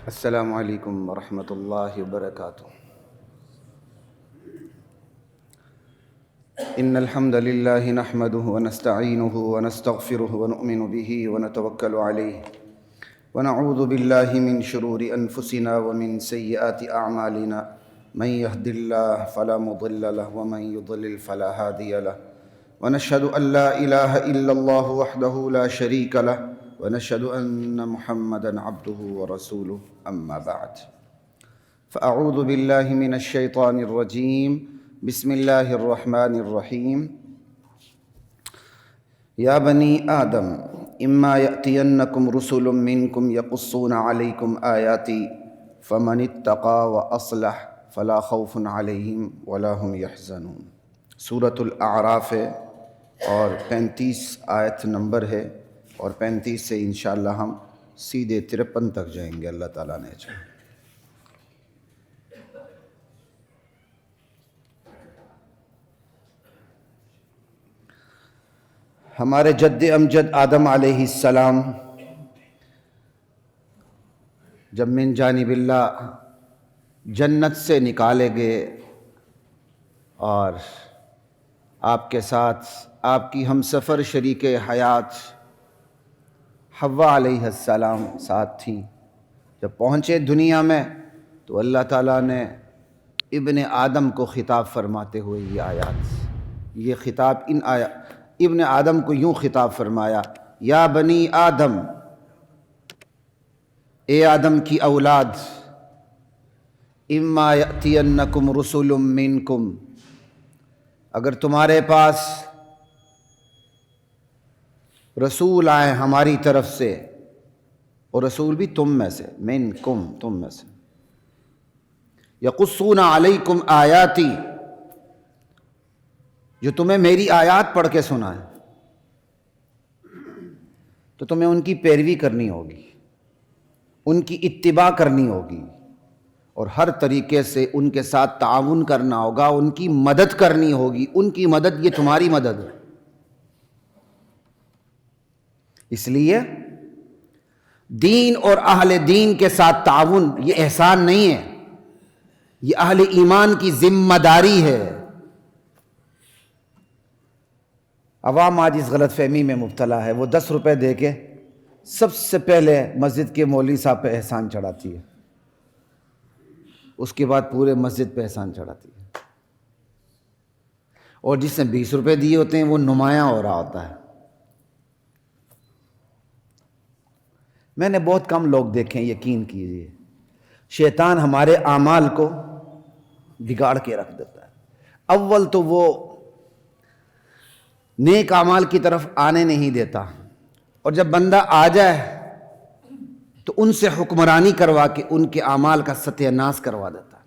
السلام علیکم ورحمۃ اللہ وبرکاتہ۔ ان الحمد للہ نحمده ونستعینه ونستغفره ونؤمن به ونتوکل علیہ ونعوذ باللہ من شرور انفسنا ومن سیئات اعمالنا من يهد الله فلا مضل له ومن يضلل فلا هادي له ونشهد ان لا اله الا الله وحده لا شريك له ونشهد ان محمدا عبده ورسوله اما بعد فاعوذ بالله من الشیطان الرجیم بسم اللہ الرحمن الرحیم یا بنی آدم اما یأتینکم رسل منکم یقصون علیکم آیاتی فمن اتقى واصلح فلا خوف علیہم ولا هم یحزنون۔ سورۃ الاعراف ہے اور 35 آیت نمبر ہے، اور 35 سے انشاءاللہ ہم سیدھے 53 تک جائیں گے اللہ تعالیٰ نے چاہا۔ ہمارے جد امجد آدم علیہ السلام جب من جانب اللہ جنت سے نکالے گئے اور آپ کے ساتھ آپ کی ہم سفر شریک حیات حوا علیہ السلام ساتھ تھیں، جب پہنچے دنیا میں تو اللہ تعالیٰ نے ابن آدم کو خطاب فرماتے ہوئے یہ خطاب ابن آدم کو یوں خطاب فرمایا، یا بنی آدم، اے آدم کی اولاد، اما یأتینکم رسل منکم، اگر تمہارے پاس رسول آئیں ہماری طرف سے، اور رسول بھی تم میں سے، منکم تم میں سے، یقصون علیکم آیاتی، جو تمہیں میری آیات پڑھ کے سنائیں، تو تمہیں ان کی پیروی کرنی ہوگی، ان کی اتباع کرنی ہوگی، اور ہر طریقے سے ان کے ساتھ تعاون کرنا ہوگا، ان کی مدد کرنی ہوگی۔ ان کی مدد یہ تمہاری مدد ہے۔ اس لیے دین اور اہل دین کے ساتھ تعاون یہ احسان نہیں ہے، یہ اہل ایمان کی ذمہ داری ہے۔ عوام آج اس غلط فہمی میں مبتلا ہے، وہ 10 روپے دے کے سب سے پہلے مسجد کے مولوی صاحب پہ احسان چڑھاتی ہے، اس کے بعد پورے مسجد پہ احسان چڑھاتی ہے، اور جس نے 20 روپے دیے ہوتے ہیں وہ نمایاں ہو رہا ہوتا ہے۔ میں نے بہت کم لوگ دیکھے ہیں، یقین کیجیے، شیطان ہمارے اعمال کو بگاڑ کے رکھ دیتا ہے۔ اول تو وہ نیک اعمال کی طرف آنے نہیں دیتا، اور جب بندہ آ جائے تو ان سے حکمرانی کروا کے ان کے اعمال کا ستیہ ناش کروا دیتا ہے۔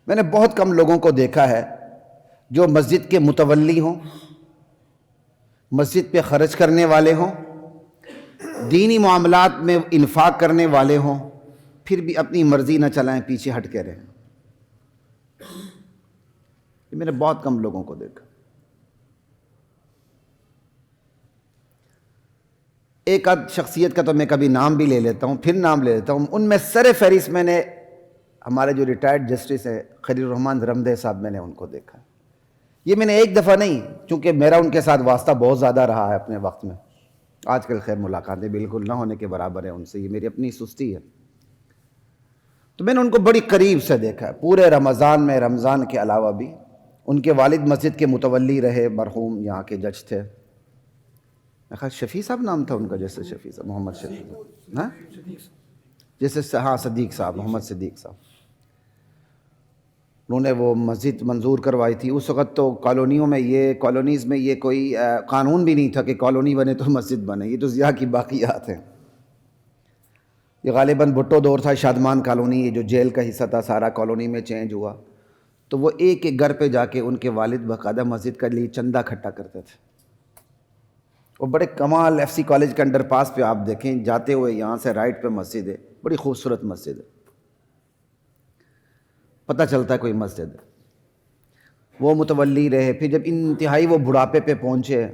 میں نے بہت کم لوگوں کو دیکھا ہے جو مسجد کے متولی ہوں، مسجد پہ خرچ کرنے والے ہوں، دینی معاملات میں انفاق کرنے والے ہوں، پھر بھی اپنی مرضی نہ چلائیں، پیچھے ہٹ کے رہیں۔ یہ میں نے بہت کم لوگوں کو دیکھا۔ ایک آدھ شخصیت کا تو میں کبھی نام بھی لے لیتا ہوں، پھر نام لے لیتا ہوں۔ ان میں سر فہرست میں نے ہمارے جو ریٹائرڈ جسٹس ہیں خلیل الرحمن رمدے صاحب، میں نے ان کو دیکھا۔ یہ میں نے ایک دفعہ نہیں، چونکہ میرا ان کے ساتھ واسطہ بہت زیادہ رہا ہے اپنے وقت میں، آج کل خیر ملاقاتیں بالکل نہ ہونے کے برابر ہیں ان سے، یہ میری اپنی سستی ہے، تو میں نے ان کو بڑی قریب سے دیکھا ہے پورے رمضان میں۔ رمضان کے علاوہ بھی ان کے والد مسجد کے متولی رہے، مرحوم یہاں کے جج تھے، میں خیال شفیع صاحب نام تھا ان کا، جیسے شفیع صاحب، محمد شفیع صاحب، ہاں جیسے، ہاں صدیق صاحب، محمد صدیق صاحب۔ انہوں نے وہ مسجد منظور کروائی تھی۔ اس وقت تو کالونیز میں یہ کوئی قانون بھی نہیں تھا کہ کالونی بنے تو مسجد بنے، یہ تو ضیاء کی باقیات ہیں۔ یہ غالباً بھٹو دور تھا، شادمان کالونی، یہ جو جیل کا حصہ تھا سارا کالونی میں چینج ہوا، تو وہ ایک ایک گھر پہ جا کے ان کے والد باقاعدہ مسجد کے لیے چندہ اکٹھا کرتے تھے۔ وہ بڑے کمال، ایف سی کالج کے انڈر پاس پہ آپ دیکھیں جاتے ہوئے، یہاں سے رائٹ پہ مسجد ہے، بڑی خوبصورت مسجد ہے، پتہ چلتا ہے کوئی مسجد ہے۔ وہ متولی رہے، پھر جب انتہائی وہ بڑھاپے پہ پہنچے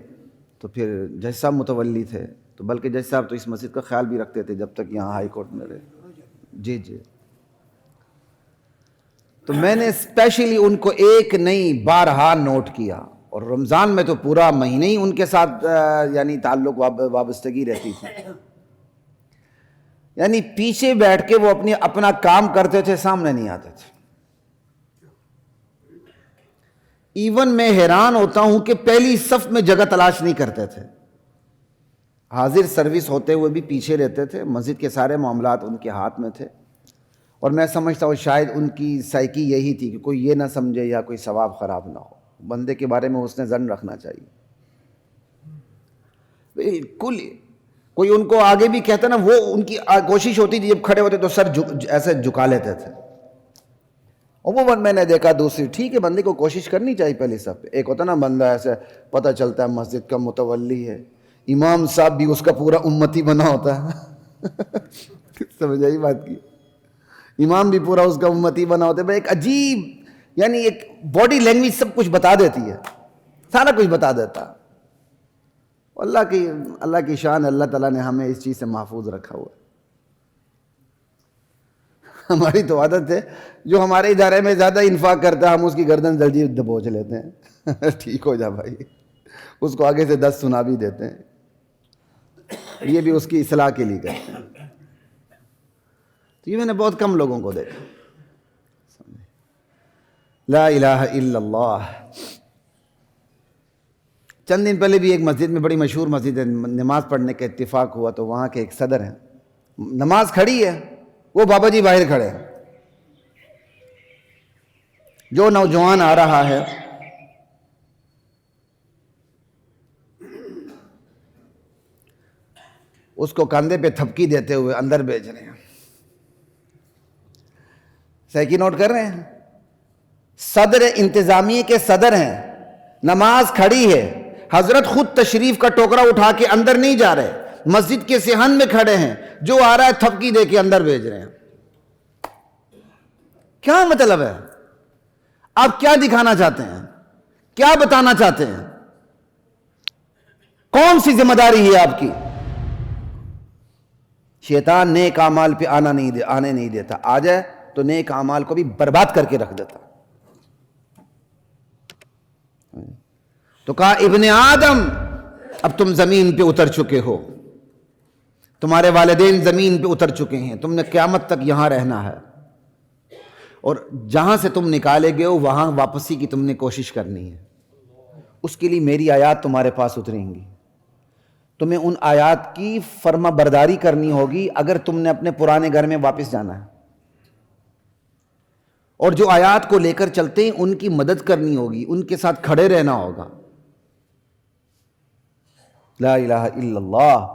تو پھر جج صاحب متولی تھے، تو بلکہ جج صاحب تو اس مسجد کا خیال بھی رکھتے تھے جب تک یہاں ہائی کورٹ میں رہے. جی جی. تو میں نے اسپیشلی ان کو ایک نہیں بارہا نوٹ کیا, اور رمضان میں تو پورا مہینے ہی ان کے ساتھ یعنی تعلق وابستگی رہتی تھی. یعنی پیچھے بیٹھ کے وہ اپنا کام کرتے تھے, سامنے نہیں آتے تھے. ایون میں حیران ہوتا ہوں کہ پہلی صف میں جگہ تلاش نہیں کرتے تھے, حاضر سروس ہوتے ہوئے بھی پیچھے رہتے تھے. مسجد کے سارے معاملات ان کے ہاتھ میں تھے, اور میں سمجھتا ہوں شاید ان کی سائیکی یہی تھی کہ کوئی یہ نہ سمجھے یا کوئی ثواب خراب نہ ہو. بندے کے بارے میں حسن ظن رکھنا چاہیے. بالکل کوئی ان کو آگے بھی کہتا نا, وہ ان کی کوشش ہوتی تھی جب کھڑے ہوتے تو سر ایسے جھکا لیتے تھے. عموماً میں نے دیکھا دوسری, ٹھیک ہے بندے کو کوشش کرنی چاہیے پہلے سب. ایک ہوتا نا بندہ ایسے پتہ چلتا ہے مسجد کا متولی ہے, امام صاحب بھی اس کا پورا امتی بنا ہوتا ہے. سمجھ آئی بات کی, امام بھی پورا اس کا امتی بنا ہوتا ہے. ایک عجیب یعنی ایک باڈی لینگویج سب کچھ بتا دیتی ہے, سارا کچھ بتا دیتا. اللہ کی شان, اللہ تعالیٰ نے ہمیں اس چیز سے محفوظ رکھا ہوا ہے. ہماری تو عادت ہے جو ہمارے ادارے میں زیادہ انفاق کرتا ہے ہم اس کی گردن جلدی دبوچ لیتے ہیں. ٹھیک ہو جا بھائی, اس کو آگے سے 10 سنا بھی دیتے ہیں. یہ بھی اس کی اصلاح کے لیے کرتے ہیں. تو یہ میں نے بہت کم لوگوں کو دیکھا. لا الہ الا اللہ. چند دن پہلے بھی ایک مسجد میں, بڑی مشہور مسجد ہے, نماز پڑھنے کا اتفاق ہوا. تو وہاں کے ایک صدر ہیں, نماز کھڑی ہے, وہ بابا جی باہر کھڑے ہیں. جو نوجوان آ رہا ہے اس کو کاندھے پہ تھپکی دیتے ہوئے اندر بھیج رہے ہیں. سیکی نوٹ کر رہے ہیں؟ صدر انتظامیہ کے صدر ہیں, نماز کھڑی ہے, حضرت خود تشریف کا ٹوکرا اٹھا کے اندر نہیں جا رہے, مسجد کے صحن میں کھڑے ہیں, جو آ رہا ہے تھپکی دے کے اندر بھیج رہے ہیں. کیا مطلب ہے؟ آپ کیا دکھانا چاہتے ہیں, کیا بتانا چاہتے ہیں, کون سی ذمہ داری ہے آپ کی؟ شیطان نیک اعمال پہ آنے نہیں دیتا, آ جائے تو نیک اعمال کو بھی برباد کر کے رکھ دیتا. تو کہا ابن آدم اب تم زمین پہ اتر چکے ہو, تمہارے والدین زمین پہ اتر چکے ہیں, تم نے قیامت تک یہاں رہنا ہے, اور جہاں سے تم نکالے گئے ہو وہاں واپسی کی تم نے کوشش کرنی ہے. اس کے لیے میری آیات تمہارے پاس اتریں گی, تمہیں ان آیات کی فرما برداری کرنی ہوگی اگر تم نے اپنے پرانے گھر میں واپس جانا ہے, اور جو آیات کو لے کر چلتے ہیں ان کی مدد کرنی ہوگی, ان کے ساتھ کھڑے رہنا ہوگا. لا الہ الا اللہ.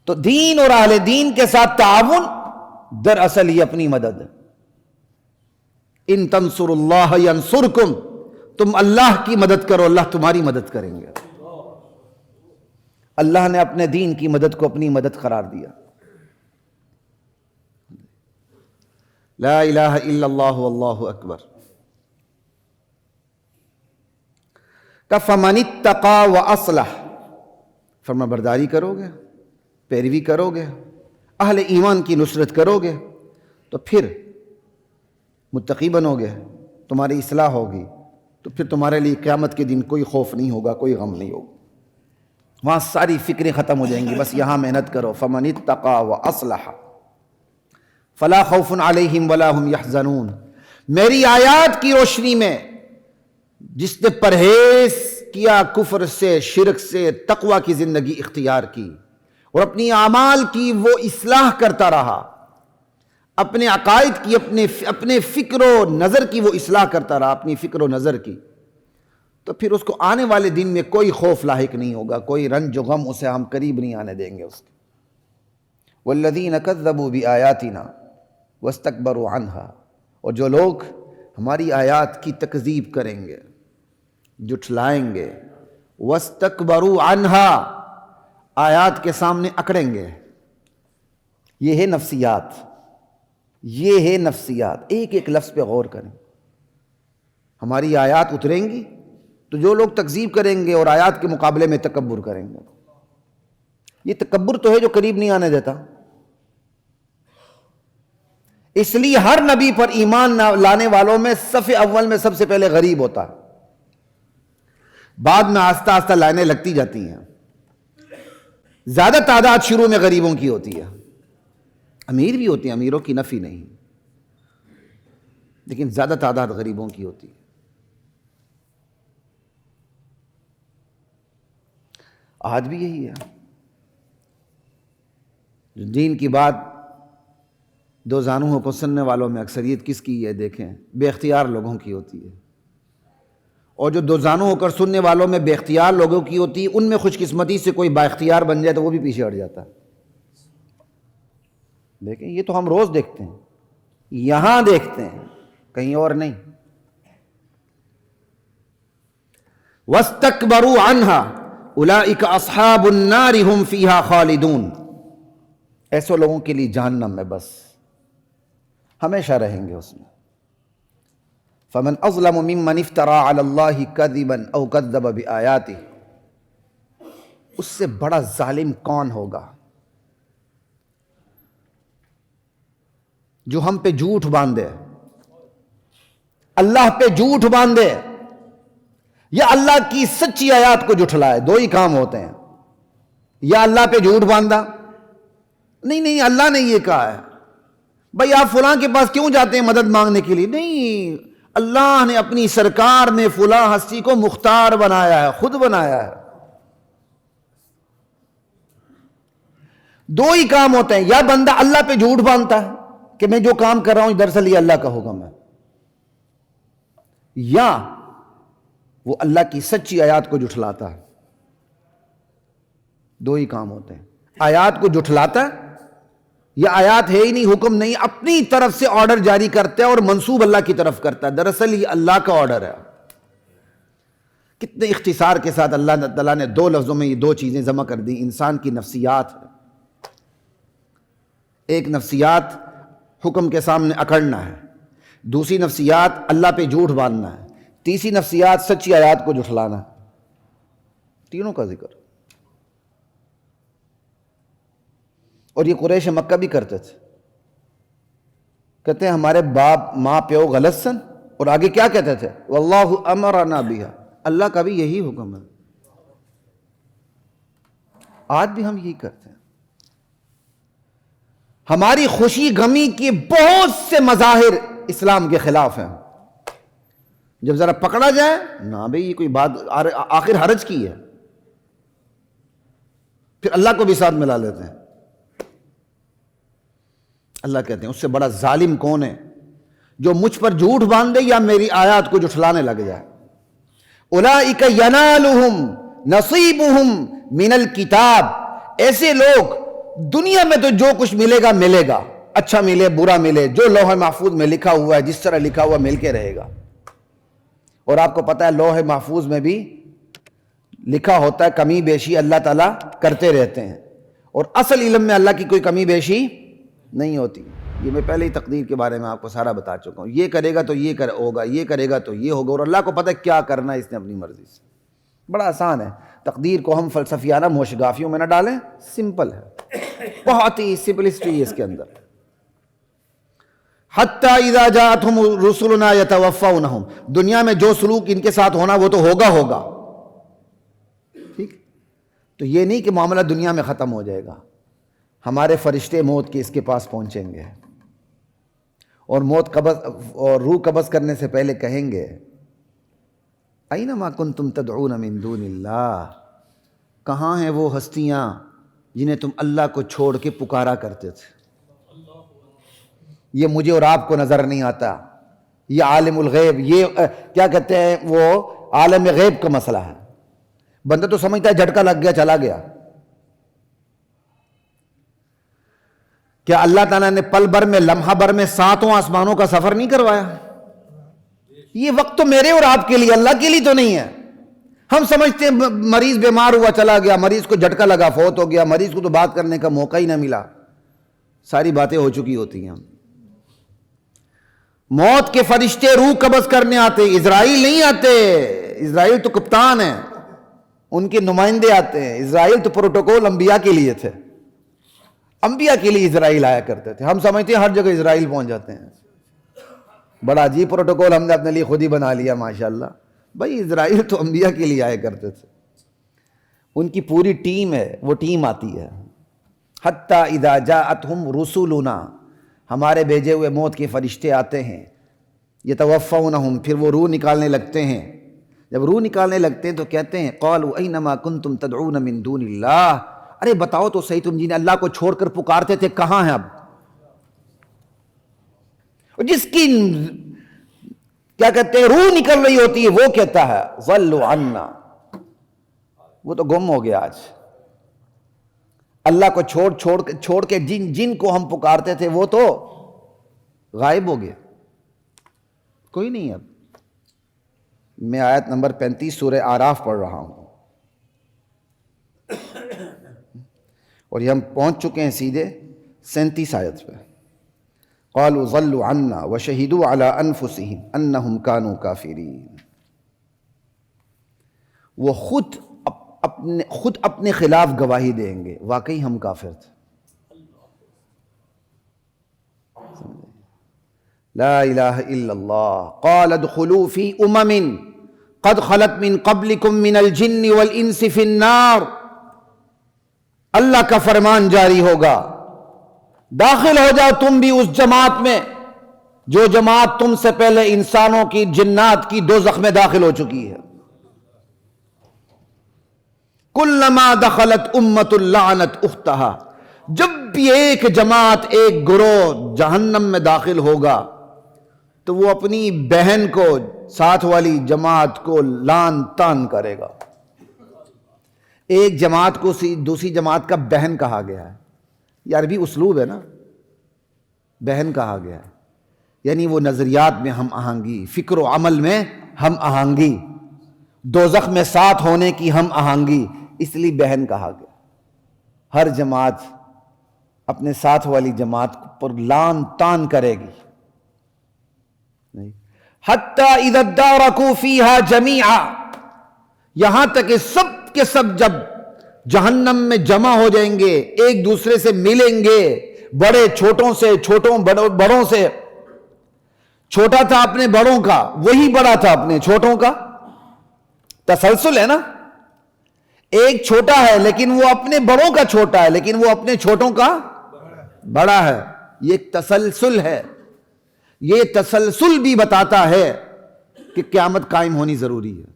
تو دین اور اہل دین کے ساتھ تعاون دراصل یہ اپنی مدد ہے. ان تنصروا اللہ ینصرکم, تم اللہ کی مدد کرو اللہ تمہاری مدد کریں گے. اللہ نے اپنے دین کی مدد کو اپنی مدد قرار دیا. لا الہ الا اللہ واللہ اکبر. فمن اتقى واصلح, فرما برداری کرو گے, پیروی کرو گے, اہل ایمان کی نصرت کرو گے, تو پھر متقی بنو گے, تمہاری اصلاح ہوگی, تو پھر تمہارے لیے قیامت کے دن کوئی خوف نہیں ہوگا, کوئی غم نہیں ہوگا. وہاں ساری فکریں ختم ہو جائیں گی, بس یہاں محنت کرو. فمن اتقى واصلح فلا خوف علیہم ولا هم یحزنون. میری آیات کی روشنی میں جس نے پرہیز کیا کفر سے, شرک سے, تقوی کی زندگی اختیار کی, اور اپنی اعمال کی وہ اصلاح کرتا رہا, اپنے عقائد کی, اپنے فکر و نظر کی وہ اصلاح کرتا رہا, اپنی فکر و نظر کی, تو پھر اس کو آنے والے دن میں کوئی خوف لاحق نہیں ہوگا, کوئی رنج و غم اسے ہم قریب نہیں آنے دیں گے اس کے. والذین کذبوا بآیاتنا واستکبروا عنہا, اور جو لوگ ہماری آیات کی تکذیب کریں گے, جھٹلائیں گے, واستکبروا عنہا, آیات کے سامنے اکڑیں گے. یہ ہے نفسیات, یہ ہے نفسیات. ایک ایک لفظ پہ غور کریں. ہماری آیات اتریں گی تو جو لوگ تکذیب کریں گے اور آیات کے مقابلے میں تکبر کریں گے, یہ تکبر تو ہے جو قریب نہیں آنے دیتا. اس لیے ہر نبی پر ایمان لانے والوں میں صف اول میں سب سے پہلے غریب ہوتا ہے، بعد میں آہستہ آہستہ لائنیں لگتی جاتی ہیں. زیادہ تعداد شروع میں غریبوں کی ہوتی ہے، امیر بھی ہوتے ہیں، امیروں کی نفی نہیں، لیکن زیادہ تعداد غریبوں کی ہوتی ہے. آج بھی یہی ہے. دین کی بات دو زانوں کو سننے والوں میں اکثریت کس کی ہے؟ دیکھیں، بے اختیار لوگوں کی ہوتی ہے. اور جو دو زانوں ہو کر سننے والوں میں بے اختیار لوگوں کی ہوتی ہے، ان میں خوش قسمتی سے کوئی با اختیار بن جائے تو وہ بھی پیچھے ہٹ جاتا ہے. دیکھیں، یہ تو ہم روز دیکھتے ہیں، یہاں دیکھتے ہیں، کہیں اور نہیں. وَاسْتَكْبَرُوا عَنْهَا أُولَئِكَ أَصْحَابُ النَّارِ هُمْ فِيهَا خَالِدُونَ. ایسے لوگوں کے لیے جہنم میں بس ہمیشہ رہیں گے اس میں. فَمَنْ أَظْلَمُ مِمَّنِ افْتَرَىٰ عَلَى اللَّهِ كَذِبًا أَوْ كَذَّبَ بِآيَاتِهِ. اس سے بڑا ظالم کون ہوگا جو ہم پہ جھوٹ باندھے، اللہ پہ جھوٹ باندھے یا اللہ کی سچی آیات کو جھٹلائے. دو ہی کام ہوتے ہیں، یا اللہ پہ جھوٹ باندھا، نہیں اللہ نے یہ کہا ہے، بھائی آپ فلاں کے پاس کیوں جاتے ہیں مدد مانگنے کے لیے؟ نہیں، اللہ نے اپنی سرکار میں فلاں ہستی کو مختار بنایا ہے، خود بنایا ہے. دو ہی کام ہوتے ہیں، یا بندہ اللہ پہ جھوٹ باندھتا ہے کہ میں جو کام کر رہا ہوں دراصل یہ اللہ کا حکم ہے، یا وہ اللہ کی سچی آیات کو جھٹلاتا ہے. دو ہی کام ہوتے ہیں، آیات کو جھٹلاتا ہے یا آیات ہے ہی نہیں، حکم نہیں، اپنی طرف سے آرڈر جاری کرتا ہے اور منسوب اللہ کی طرف کرتا ہے، دراصل یہ اللہ کا آرڈر ہے. کتنے اختصار کے ساتھ اللہ تعالیٰ نے دو لفظوں میں یہ دو چیزیں جمع کر دی. انسان کی نفسیات، ایک نفسیات حکم کے سامنے اکڑنا ہے، دوسری نفسیات اللہ پہ جھوٹ باندھنا ہے، تیسری نفسیات سچی آیات کو جھٹلانا ہے. تینوں کا ذکر. اور یہ قریش مکہ بھی کرتے تھے. کہتے ہیں ہمارے باپ ماں پیو غلط سن، اور آگے کیا کہتے تھے؟ واللہ امرنا بہا، اللہ کا بھی یہی حکم ہے. آج بھی ہم یہی کرتے ہیں. ہماری خوشی غمی کے بہت سے مظاہر اسلام کے خلاف ہیں. جب ذرا پکڑا جائے نہ بھئی یہ کوئی بات آخر حرج کی ہے، پھر اللہ کو بھی ساتھ ملا لیتے ہیں. اللہ کہتے ہیں اس سے بڑا ظالم کون ہے جو مجھ پر جھوٹ باندھے یا میری آیات کو جھٹلانے لگ جائے. اولئک ینالہم نصیبہم من الکتاب. ایسے لوگ دنیا میں تو جو کچھ ملے گا ملے گا، اچھا ملے برا ملے، جو لوح محفوظ میں لکھا ہوا ہے جس طرح لکھا ہوا مل کے رہے گا. اور آپ کو پتہ ہے لوح محفوظ میں بھی لکھا ہوتا ہے کمی بیشی اللہ تعالیٰ کرتے رہتے ہیں، اور اصل علم میں اللہ کی کوئی کمی بیشی نہیں ہوتی. یہ میں پہلے ہی تقدیر کے بارے میں آپ کو سارا بتا چکا ہوں. یہ کرے گا تو یہ ہوگا، یہ کرے گا تو یہ ہوگا، اور اللہ کو پتہ ہے کیا کرنا ہے اس نے اپنی مرضی سے. بڑا آسان ہے. تقدیر کو ہم فلسفیانہ موشگافیوں میں نہ ڈالیں، سمپل ہے، بہت ہی سمپلسٹی ہے اس کے اندر. حتی اذا جاءتہم رسلنا یتوفونہم. دنیا میں جو سلوک ان کے ساتھ ہونا وہ تو ہوگا. ٹھیک، تو یہ نہیں کہ معاملہ دنیا میں ختم ہو جائے گا. ہمارے فرشتے موت کے اس کے پاس پہنچیں گے اور موت قبض اور روح قبض کرنے سے پہلے کہیں گے اینما کنتم تدعون من دون اللہ. کہاں ہیں وہ ہستیاں جنہیں تم اللہ کو چھوڑ کے پکارا کرتے تھے؟ یہ مجھے اور آپ کو نظر نہیں آتا. یہ عالم الغیب، یہ کیا کہتے ہیں، وہ عالم غیب کا مسئلہ ہے. بندہ تو سمجھتا ہے جھٹکا لگ گیا چلا گیا. کیا اللہ تعالیٰ نے پل بھر میں لمحہ بھر میں 7 آسمانوں کا سفر نہیں کروایا؟ یہ وقت تو میرے اور آپ کے لیے، اللہ کے لیے تو نہیں ہے. ہم سمجھتے ہیں مریض بیمار ہوا چلا گیا، مریض کو جھٹکا لگا فوت ہو گیا، مریض کو تو بات کرنے کا موقع ہی نہ ملا. ساری باتیں ہو چکی ہوتی ہیں. موت کے فرشتے روح قبض کرنے آتے، اسرائیل نہیں آتے. اسرائیل تو کپتان ہے. ان کے نمائندے آتے ہیں. اسرائیل تو پروٹوکول انبیاء کے لیے تھے، انبیاء کے لیے اسرائیل آیا کرتے تھے. ہم سمجھتے ہیں ہر جگہ اسرائیل پہنچ جاتے ہیں. بڑا عجیب پروٹوکول ہم نے اپنے لیے خود ہی بنا لیا ماشاءاللہ. بھائی اسرائیل تو انبیاء کے لیے آیا کرتے تھے. ان کی پوری ٹیم ہے، وہ ٹیم آتی ہے. حتیٰ اذا جاءتہم رسولنا، ہمارے بھیجے ہوئے موت کے فرشتے آتے ہیں. یتوفونہم، پھر وہ روح نکالنے لگتے ہیں. جب روح نکالنے لگتے ہیں تو کہتے ہیں قالوا اینما کنتم تدعون من دون اللہ، ارے بتاؤ تو صحیح، تم جنہیں اللہ کو چھوڑ کر پکارتے تھے کہاں ہیں اب؟ جس کی کیا کہتے ہیں روح نکل رہی ہوتی ہے وہ کہتا ہے ضلوا عنا، وہ تو گم ہو گیا آج. اللہ کو چھوڑ کے جن کو ہم پکارتے تھے وہ تو غائب ہو گئے، کوئی نہیں. اب میں آیت نمبر 35 سورہ اعراف پڑھ رہا ہوں اور یہ ہم پہنچ چکے ہیں سیدھے 37 آیت پہ. قالوا ضلوا عنا وشهدوا على انفسهم انهم كانوا كافرين. وہ خود اپنے خلاف گواہی دیں گے واقعی ہم کافر تھے. لا الہ الا اللہ. قال ادخلوا في قد خلت من قبلكم من الجن والانس في النار. اللہ کا فرمان جاری ہوگا، داخل ہو جاؤ تم بھی اس جماعت میں جو جماعت تم سے پہلے انسانوں کی جنات کی دوزخ میں داخل ہو چکی ہے. کلما دخلت امت لعنت اختہا، جب بھی ایک جماعت ایک گروہ جہنم میں داخل ہوگا تو وہ اپنی بہن کو، ساتھ والی جماعت کو لان تان کرے گا. ایک جماعت کو دوسری جماعت کا بہن کہا گیا ہے، یہ عربی اسلوب ہے نا، بہن کہا گیا ہے. یعنی وہ نظریات میں ہم آہنگی، فکر و عمل میں ہم آہنگی، دوزخ میں ساتھ ہونے کی ہم آہنگی، اس لیے بہن کہا گیا. ہر جماعت اپنے ساتھ والی جماعت پر لان تان کرے گی. حَتَّى اِذَا ادَّارَكُوا فِيهَا جَمِيعًا، یہاں تک کہ سب کے سب جب جہنم میں جمع ہو جائیں گے، ایک دوسرے سے ملیں گے، بڑے چھوٹوں سے، چھوٹوں بڑوں سے. چھوٹا تھا اپنے بڑوں کا، وہی بڑا تھا اپنے چھوٹوں کا. تسلسل ہے نا، ایک چھوٹا ہے لیکن وہ اپنے بڑوں کا چھوٹا ہے، لیکن وہ اپنے چھوٹوں کا بڑا ہے. یہ تسلسل ہے. یہ تسلسل بھی بتاتا ہے کہ قیامت قائم ہونی ضروری ہے.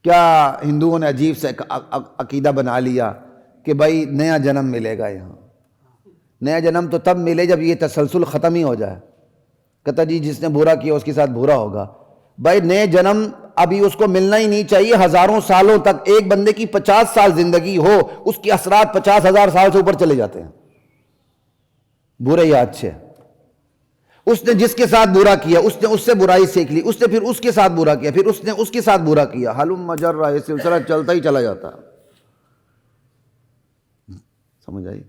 کیا ہندوؤں نے عجیب سے عقیدہ بنا لیا کہ بھائی نیا جنم ملے گا. یہاں نیا جنم تو تب ملے جب یہ تسلسل ختم ہی ہو جائے. کہتا جی جس نے برا کیا اس کے ساتھ برا ہوگا. بھائی نئے جنم ابھی اس کو ملنا ہی نہیں چاہیے. ہزاروں سالوں تک ایک بندے کی 50 سال زندگی ہو، اس کے اثرات 50,000 سال سے اوپر چلے جاتے ہیں، برے یا اچھے. اس نے جس کے ساتھ برا کیا اس نے اس سے برائی سیکھ لی، اس نے پھر اس کے ساتھ برا کیا، پھر اس نے اس کے ساتھ برا کیا، حلم مجرہ، یہ سلسلہ چلتا ہی چلا جاتا. سمجھ آئی؟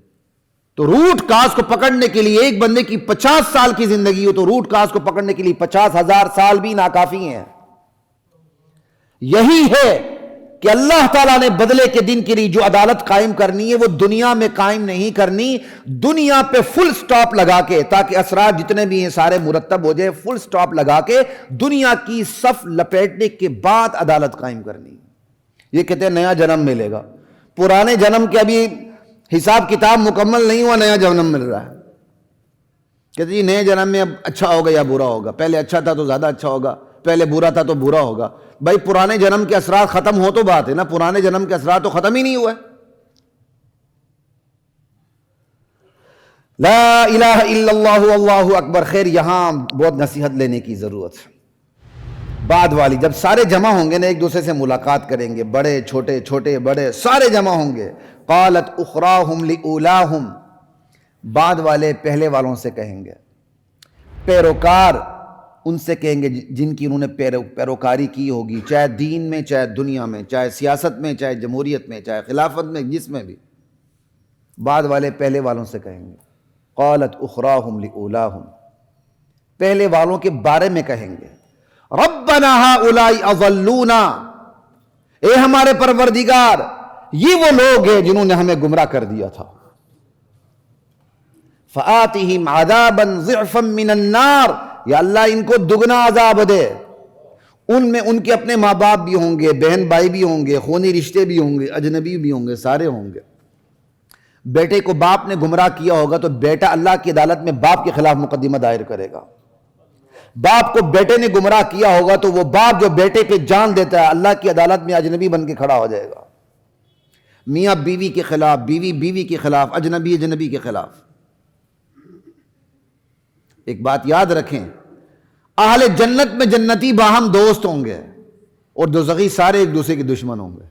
تو روٹ کاز کو پکڑنے کے لیے ایک بندے کی 50 سال کی زندگی ہو تو روٹ کاز کو پکڑنے کے لیے 50,000 سال بھی ناکافی ہیں. یہی ہے کہ اللہ تعالیٰ نے بدلے کے دن کے لیے جو عدالت قائم کرنی ہے وہ دنیا میں قائم نہیں کرنی، دنیا پہ فل سٹاپ لگا کے، تاکہ اثرات جتنے بھی ہیں سارے مرتب ہو جائے، فل سٹاپ لگا کے دنیا کی صف لپیٹنے کے بعد عدالت قائم کرنی. یہ کہتے ہیں نیا جنم ملے گا. پرانے جنم کے ابھی حساب کتاب مکمل نہیں ہوا، نیا جنم مل رہا ہے. کہتے جی نئے جنم میں اب اچھا ہوگا یا برا ہوگا، پہلے اچھا تھا تو زیادہ اچھا ہوگا، پہلے برا تھا تو برا ہوگا. بھائی پرانے جنم کے اثرات ختم ہو تو بات ہے نا، پرانے جنم کے اثرات تو ختم ہی نہیں ہوئے. لا الہ الا اللہ واللہ اکبر. خیر یہاں بہت نصیحت لینے کی ضرورت ہے. بعد والی جب سارے جمع ہوں گے نا، ایک دوسرے سے ملاقات کریں گے، بڑے چھوٹے، چھوٹے بڑے سارے جمع ہوں گے. قالت اخراہم لأولاہم، بعد والے پہلے والوں سے کہیں گے، پیروکار ان سے کہیں گے جن کی انہوں نے پیروکاری کی ہوگی، چاہے دین میں، چاہے دنیا میں، چاہے سیاست میں، چاہے جمہوریت میں، چاہے خلافت میں، جس میں بھی. بعد والے پہلے والوں سے کہیں گے. قالت اخراہم لأولاہم، پہلے والوں کے بارے میں کہیں گے. ربنا ہؤلاء اضلونا، اے ہمارے پروردگار یہ وہ لوگ ہیں جنہوں نے ہمیں گمراہ کر دیا تھا، فآتہم عذابا ضعفا من النار، یا اللہ ان کو دگنا عذاب دے، ان میں ان کے اپنے ماں باپ بھی ہوں گے، بہن بھائی بھی ہوں گے، خونی رشتے بھی ہوں گے، اجنبی بھی ہوں گے، سارے ہوں گے۔ بیٹے کو باپ نے گمراہ کیا ہوگا تو بیٹا اللہ کی عدالت میں باپ کے خلاف مقدمہ دائر کرے گا، باپ کو بیٹے نے گمراہ کیا ہوگا تو وہ باپ جو بیٹے پہ جان دیتا ہے اللہ کی عدالت میں اجنبی بن کے کھڑا ہو جائے گا، میاں بیوی کے خلاف، بیوی بیوی کے خلاف، اجنبی اجنبی کے خلاف۔ ایک بات یاد رکھیں، اہل جنت میں جنتی باہم دوست ہوں گے اور دوزخی سارے ایک دوسرے کے دشمن ہوں گے۔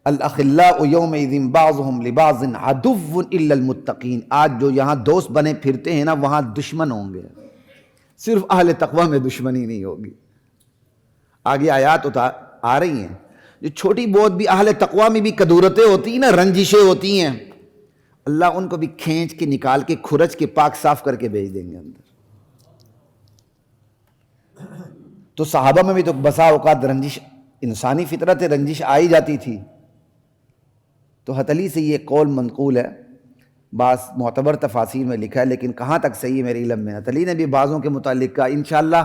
الاخلاء یومئذ بعضهم لبعض عدو الا المتقین، آج جو یہاں دوست بنے پھرتے ہیں نا وہاں دشمن ہوں گے، صرف اہل تقوی میں دشمنی نہیں ہوگی۔ آگے آیات آ رہی ہیں، جو چھوٹی بہت بھی اہل تقوی میں بھی کدورتیں ہوتی ہیں نا، رنجشیں ہوتی ہیں، اللہ ان کو بھی کھینچ کے نکال کے کھرچ کے پاک صاف کر کے بھیج دیں گے اندر۔ تو صحابہ میں بھی تو بسا اوقات رنجش، انسانی فطرت رنجش آئی جاتی تھی۔ تو حتلی سے یہ قول منقول ہے، بعض معتبر تفاسیر میں لکھا ہے، لیکن کہاں تک صحیح ہے میرے علم میں۔ حتلی نے بھی بعضوں کے متعلق کہا انشاءاللہ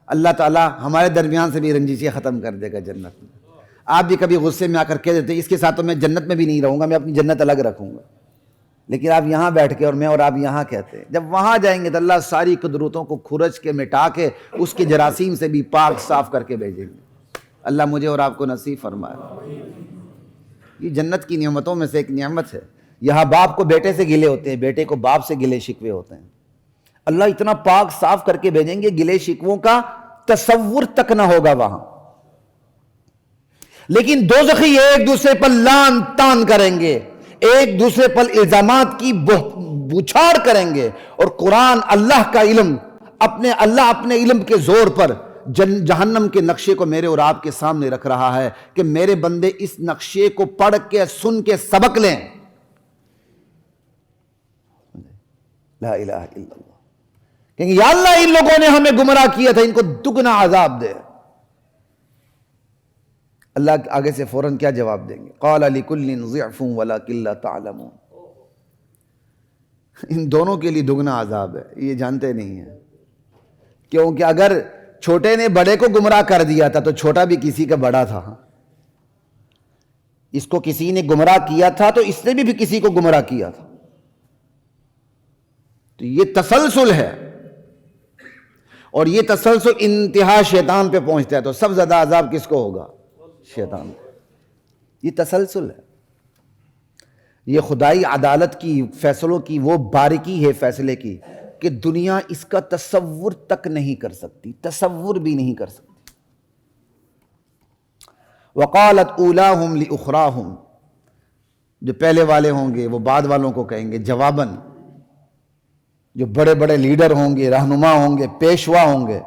اللہ تعالیٰ ہمارے درمیان سے بھی رنجشیں ختم کر دے گا جنت میں۔ آپ بھی کبھی غصے میں آ کر کہہ دیتے ہیں اس کے ساتھ تو میں جنت میں بھی نہیں رہوں گا، میں اپنی جنت الگ رکھوں گا، لیکن آپ یہاں بیٹھ کے اور میں اور آپ یہاں کہتے ہیں، جب وہاں جائیں گے تو اللہ ساری قدرتوں کو کھرچ کے مٹا کے اس کے جراثیم سے بھی پاک صاف کر کے بھیجیں گے۔ اللہ مجھے اور آپ کو نصیب فرمائے۔ یہ جنت کی نعمتوں میں سے ایک نعمت ہے۔ یہاں باپ کو بیٹے سے گلے ہوتے ہیں، بیٹے کو باپ سے گلے شکوے ہوتے ہیں، اللہ اتنا پاک صاف کر کے بھیجیں گے گلے شکووں کا تصور تک نہ ہوگا وہاں۔ لیکن دوزخی ایک دوسرے پر لان تان کریں گے، ایک دوسرے پر الزامات کی بوچھاڑ کریں گے، اور قرآن اللہ کا علم اللہ اپنے علم کے زور پر جہنم کے نقشے کو میرے اور آپ کے سامنے رکھ رہا ہے کہ میرے بندے اس نقشے کو پڑھ کے سن کے سبق لیں۔ لا الہ الا اللہ، کہ یا اللہ ان لوگوں نے ہمیں گمراہ کیا تھا، ان کو دگنا عذاب دے۔ اللہ آگے سے فوراً کیا جواب دیں گے؟ قال لکل ضعف ولکن لا تعلمون، ان دونوں کے لیے دگنا عذاب ہے، یہ جانتے نہیں ہیں، کیونکہ اگر چھوٹے نے بڑے کو گمراہ کر دیا تھا تو چھوٹا بھی کسی کا بڑا تھا، اس کو کسی نے گمراہ کیا تھا تو اس نے بھی کسی کو گمراہ کیا تھا۔ تو یہ تسلسل ہے، اور یہ تسلسل انتہا شیطان پہ پہنچتا ہے، تو سب زیادہ عذاب کس کو ہوگا؟ شیطان۔ یہ تسلسل ہے، یہ خدائی عدالت کی فیصلوں کی وہ باریکی ہے فیصلے کی کہ دنیا اس کا تصور تک نہیں کر سکتی، تصور بھی نہیں کر سکتی۔ وقالت اولاہم لاخراہم، جو پہلے والے ہوں گے وہ بعد والوں کو کہیں گے جواباً، جو بڑے بڑے لیڈر ہوں گے، رہنما ہوں گے، پیشوا ہوں گے،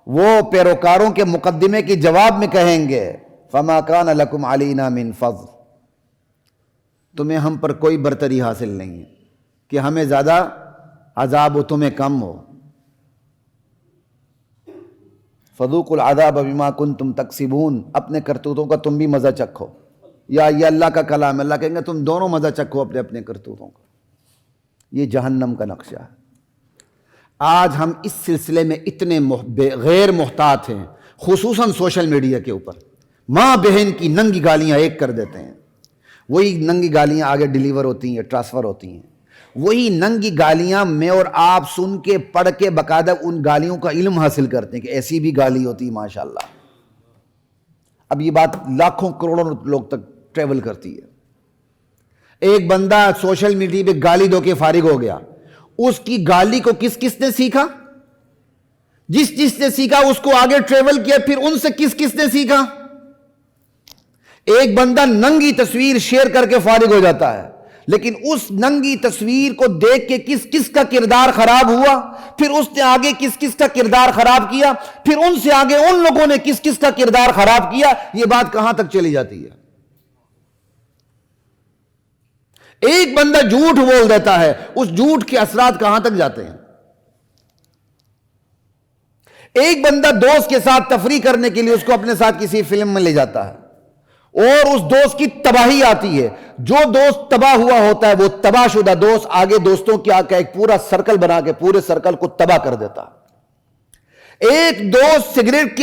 وہ پیروکاروں کے مقدمے کے جواب میں کہیں گے فما کان لکم علینا من فضل، تمہیں ہم پر کوئی برتری حاصل نہیں ہے کہ ہمیں زیادہ عذاب ہو تمہیں کم ہو۔ فذوقوا العذاب بما کنتم تکسبون، اپنے کرتوتوں کا تم بھی مزہ چکھو۔ یا یہ اللہ کا کلام، اللہ کہیں گے تم دونوں مزہ چکھو اپنے اپنے کرتوتوں کا۔ یہ جہنم کا نقشہ ہے۔ آج ہم اس سلسلے میں اتنے غیر محتاط ہیں، خصوصاً سوشل میڈیا کے اوپر، ماں بہن کی ننگی گالیاں ایک کر دیتے ہیں، وہی ننگی گالیاں آگے ڈیلیور ہوتی ہیں، ٹرانسفر ہوتی ہیں، وہی ننگی گالیاں میں اور آپ سن کے پڑھ کے باقاعدہ ان گالیوں کا علم حاصل کرتے ہیں کہ ایسی بھی گالی ہوتی ہے ماشاءاللہ۔ اب یہ بات لاکھوں کروڑوں لوگ تک ٹریول کرتی ہے۔ ایک بندہ سوشل میڈیا پہ گالی دو کے فارغ ہو گیا، اس کی گالی کو کس کس نے سیکھا؟ جس نے سیکھا اس کو آگے ٹریول کیا، پھر ان سے کس نے سیکھا؟ ایک بندہ ننگی تصویر شیئر کر کے فارغ ہو جاتا ہے، لیکن اس ننگی تصویر کو دیکھ کے کس کا کردار خراب ہوا، پھر اس نے آگے کس کا کردار خراب کیا، پھر ان سے آگے ان لوگوں نے کس کا کردار خراب کیا، یہ بات کہاں تک چلی جاتی ہے؟ ایک بندہ جھوٹ بول دیتا ہے، اس جھوٹ کے اثرات کہاں تک جاتے ہیں؟ ایک بندہ دوست کے ساتھ تفریح کرنے کے لیے اس کو اپنے ساتھ کسی فلم میں لے جاتا ہے اور اس دوست کی تباہی آتی ہے. جو دوست تباہ ہوا ہوتا ہے وہ تباہ شدہ دوست آگے دوستوں کی آ کے ایک پورا سرکل بنا کے پورے سرکل کو تباہ کر دیتا. ایک دوست سگریٹ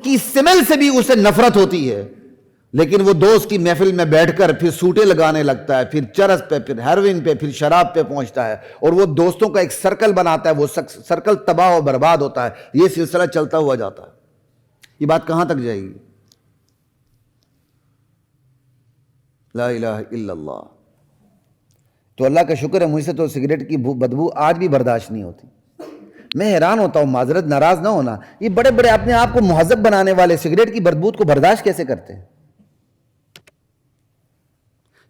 کی سمیل سے بھی اسے نفرت ہوتی ہے لیکن وہ دوست کی محفل میں بیٹھ کر پھر سوٹے لگانے لگتا ہے, پھر چرس پہ, پھر ہیروئن پہ, پھر شراب پہ پہنچتا ہے اور وہ دوستوں کا ایک سرکل بناتا ہے. وہ سرکل تباہ و برباد ہوتا ہے. یہ سلسلہ چلتا ہوا جاتا ہے. یہ بات کہاں تک جائے گی؟ لا الہ الا اللہ. تو اللہ کا شکر ہے مجھ سے تو سگریٹ کی بدبو آج بھی برداشت نہیں ہوتی. میں حیران ہوتا ہوں, معذرت ناراض نہ ہونا, یہ بڑے بڑے اپنے آپ کو مہذب بنانے والے سگریٹ کی بدبو کو برداشت کیسے کرتے ہیں؟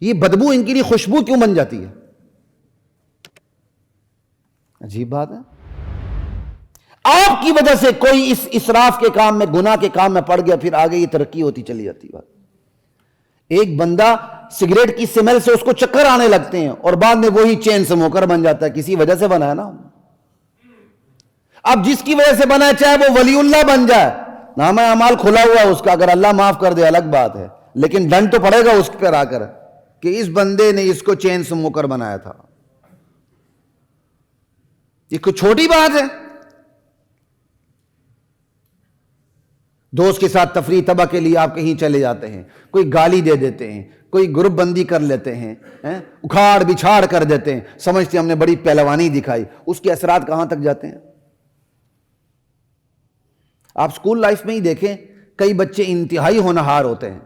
یہ بدبو ان کے لیے خوشبو کیوں بن جاتی ہے؟ عجیب بات ہے. آپ کی وجہ سے کوئی اس اسراف کے کام میں, گناہ کے کام میں پڑ گیا, پھر آگے یہ ترقی ہوتی چلی جاتی ہے. ایک بندہ سگریٹ کی سمیل سے اس کو چکر آنے لگتے ہیں اور بعد میں وہی چین سموکر بن جاتا ہے. کسی وجہ سے بنا ہے نا. اب جس کی وجہ سے بنا ہے چاہے وہ ولی اللہ بن جائے, نام اعمال کھلا ہوا اس کا, اگر اللہ معاف کر دے الگ بات ہے, لیکن ڈنڈ تو پڑے گا اس پر آ کر کہ اس بندے نے اس کو چین سموکر بنایا تھا. یہ کوئی چھوٹی بات ہے؟ دوست کے ساتھ تفریح طبع کے لیے آپ کہیں چلے جاتے ہیں, کوئی گالی دے دیتے ہیں, کوئی گروپ بندی کر لیتے ہیں, اکھاڑ بچھاڑ کر دیتے ہیں, سمجھتے ہیں ہم نے بڑی پہلوانی دکھائی. اس کے اثرات کہاں تک جاتے ہیں؟ آپ سکول لائف میں ہی دیکھیں, کئی بچے انتہائی ہونہار ہوتے ہیں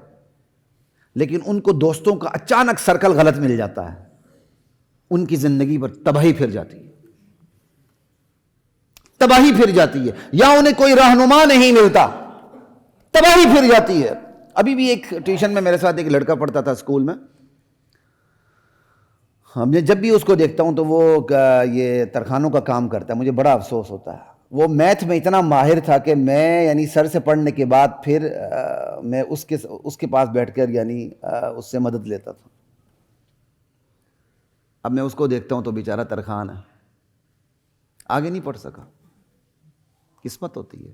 لیکن ان کو دوستوں کا اچانک سرکل غلط مل جاتا ہے, ان کی زندگی پر تباہی پھر جاتی ہے, تباہی پھر جاتی ہے. یا انہیں کوئی رہنما نہیں ملتا, تباہی پھر جاتی ہے. ابھی بھی ایک ٹیوشن میں میرے ساتھ ایک لڑکا پڑھتا تھا اسکول میں, میں جب بھی اس کو دیکھتا ہوں تو وہ یہ ترخانوں کا کام کرتا ہے, مجھے بڑا افسوس ہوتا ہے. وہ میتھ میں اتنا ماہر تھا کہ میں یعنی سر سے پڑھنے کے بعد پھر میں اس کے پاس بیٹھ کر یعنی اس سے مدد لیتا تھا. اب میں اس کو دیکھتا ہوں تو بیچارہ ترخان ہے, آگے نہیں پڑھ سکا. قسمت ہوتی ہے.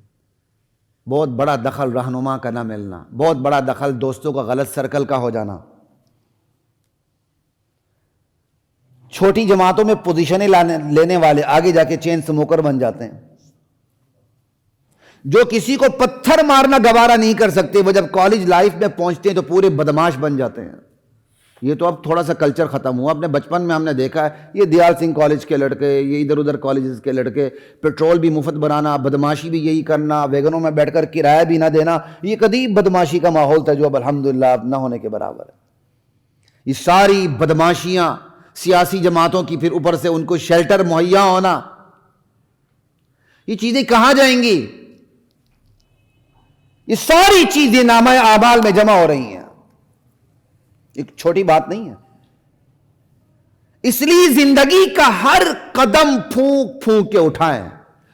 بہت بڑا دخل رہنما کا نہ ملنا, بہت بڑا دخل دوستوں کا غلط سرکل کا ہو جانا. چھوٹی جماعتوں میں پوزیشنیں لینے والے آگے جا کے چین سموکر بن جاتے ہیں. جو کسی کو پتھر مارنا گوارا نہیں کر سکتے, وہ جب کالج لائف میں پہنچتے ہیں تو پورے بدماش بن جاتے ہیں. یہ تو اب تھوڑا سا کلچر ختم ہوا. اپنے بچپن میں ہم نے دیکھا ہے یہ دیال سنگھ کالج کے لڑکے, یہ ادھر ادھر کالجز کے لڑکے, پیٹرول بھی مفت بنانا, بدماشی بھی یہی کرنا, ویگنوں میں بیٹھ کر کرایہ بھی نہ دینا. یہ قدیم بدماشی کا ماحول تھا جو اب الحمدللہ اب نہ ہونے کے برابر ہے. یہ ساری بدماشیاں سیاسی جماعتوں کی, پھر اوپر سے ان کو شیلٹر مہیا ہونا, یہ چیزیں کہاں جائیں گی؟ یہ ساری چیزیں نامہ اعمال میں جمع ہو رہی ہیں. ایک چھوٹی بات نہیں ہے. اس لیے زندگی کا ہر قدم پھونک پھونک کے اٹھائیں.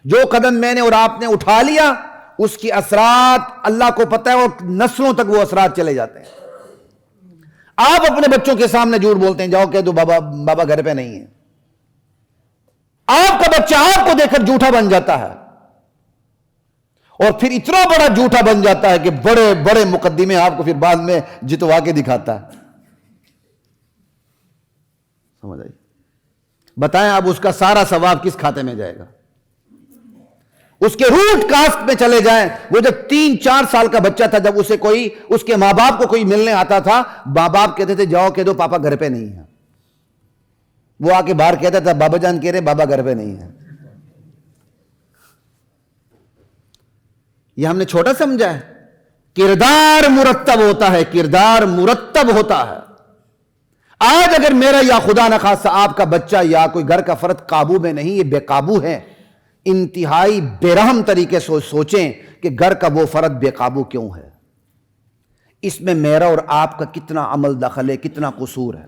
جو قدم میں نے اور آپ نے اٹھا لیا اس کی اثرات اللہ کو پتہ ہے, اور نسلوں تک وہ اثرات چلے جاتے ہیں. آپ اپنے بچوں کے سامنے جھوٹ بولتے ہیں, جاؤ کہہ دو بابا گھر پہ نہیں ہے. آپ کا بچہ آپ کو دیکھ کر جھوٹا بن جاتا ہے, اور پھر اتنا بڑا جھوٹا بن جاتا ہے کہ بڑے بڑے مقدمے آپ کو پھر بعد میں جتوا کے دکھاتا ہے. سمجھ آئی؟ بتائیں اب اس کا سارا ثواب کس کھاتے میں جائے گا؟ اس کے روٹ کاسٹ میں چلے جائیں. وہ جب 3-4 سال کا بچہ تھا, جب اسے کوئی اس کے ماں باپ کو کوئی ملنے آتا تھا, ماں باپ کہتے تھے جاؤ کہہ دو پاپا گھر پہ نہیں ہے. وہ آ کے باہر کہتا تھا بابا جان کہہ رہے بابا گھر پہ نہیں ہے. یہ ہم نے چھوٹا سمجھا ہے. کردار مرتب ہوتا ہے, کردار مرتب ہوتا ہے. آج اگر میرا یا خدا نخواستہ آپ کا بچہ یا کوئی گھر کا فرد قابو میں نہیں, یہ بے قابو ہے, انتہائی بے رحم طریقے سے سوچیں کہ گھر کا وہ فرد بے قابو کیوں ہے. اس میں میرا اور آپ کا کتنا عمل دخل ہے, کتنا قصور ہے.